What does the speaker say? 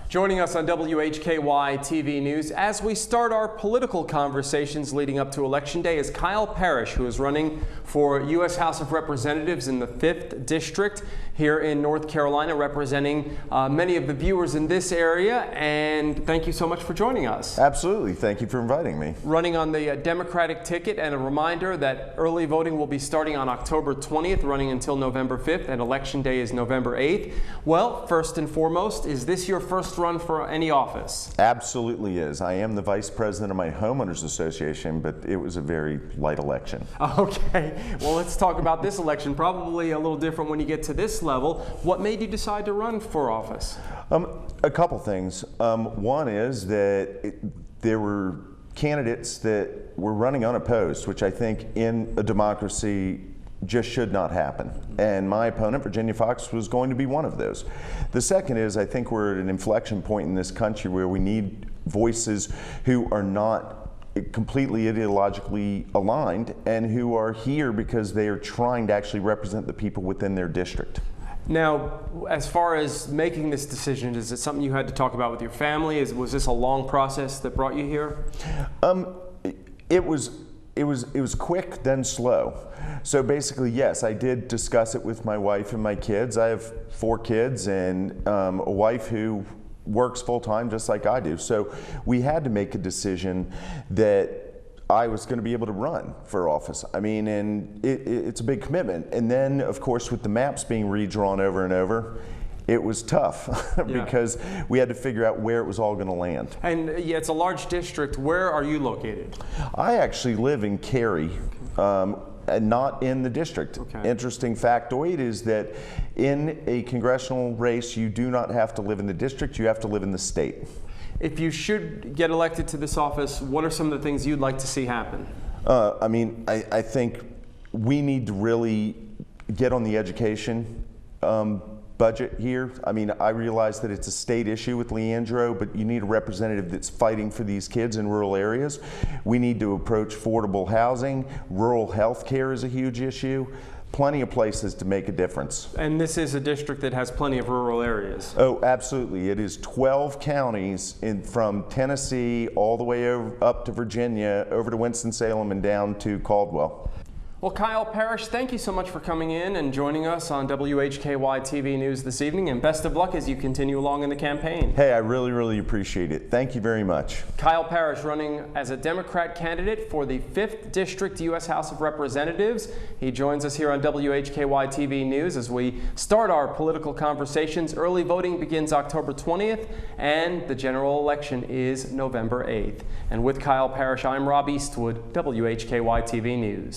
Joining us on WHKY TV News as we start our political conversations leading up to Election Day is Kyle Parrish, who is running for U.S. House of Representatives in the 5th District here in North Carolina, representing many of the viewers in this area. And thank you so much for joining us. Absolutely. Thank you for inviting me. Running on the Democratic ticket, and a reminder that early voting will be starting on October 20th, running until November 5th, and Election Day is November 8th. Well, first and foremost, is this your first run for any office? Absolutely is. I am the vice president of my homeowners association, but it was a very light election. Okay, well, let's talk about this election. Probably a little different when you get to this level. What made you decide to run for office? A couple things. One is that there were candidates that were running unopposed, which I think in a democracy just should not happen. And my opponent, Virginia Foxx, was going to be one of those. The second is I think we're at an inflection point in this country where we need voices who are not completely ideologically aligned and who are here because they are trying to actually represent the people within their district. Now, as far as making this decision, is it something you had to talk about with your family? Was this a long process that brought you here? It was quick, then slow. So basically, yes, I did discuss it with my wife and my kids. I have 4 kids and a wife who works full-time just like I do. So we had to make a decision that I was going to be able to run for office. I mean, and it's a big commitment. And then, of course, with the maps being redrawn over and over, it was tough because we had to figure out where it was all going to land. And yeah, it's a large district. Where are you located? I actually live in Cary, and not in the district. Okay. Interesting factoid is that in a congressional race, you do not have to live in the district, you have to live in the state. If you should get elected to this office, what are some of the things you'd like to see happen? I think we need to really get on the education budget here. I mean, I realize that it's a state issue with Leandro, but you need a representative that's fighting for these kids in rural areas. We need to approach affordable housing. Rural health care is a huge issue. Plenty of places to make a difference. And this is a district that has plenty of rural areas. Oh, absolutely. It is 12 counties from Tennessee all the way up to Virginia, over to Winston-Salem and down to Caldwell. Well, Kyle Parrish, thank you so much for coming in and joining us on WHKY TV News this evening, and best of luck as you continue along in the campaign. Hey, I really, really appreciate it. Thank you very much. Kyle Parrish running as a Democrat candidate for the 5th District U.S. House of Representatives. He joins us here on WHKY TV News as we start our political conversations. Early voting begins October 20th, and the general election is November 8th. And with Kyle Parrish, I'm Rob Eastwood, WHKY TV News.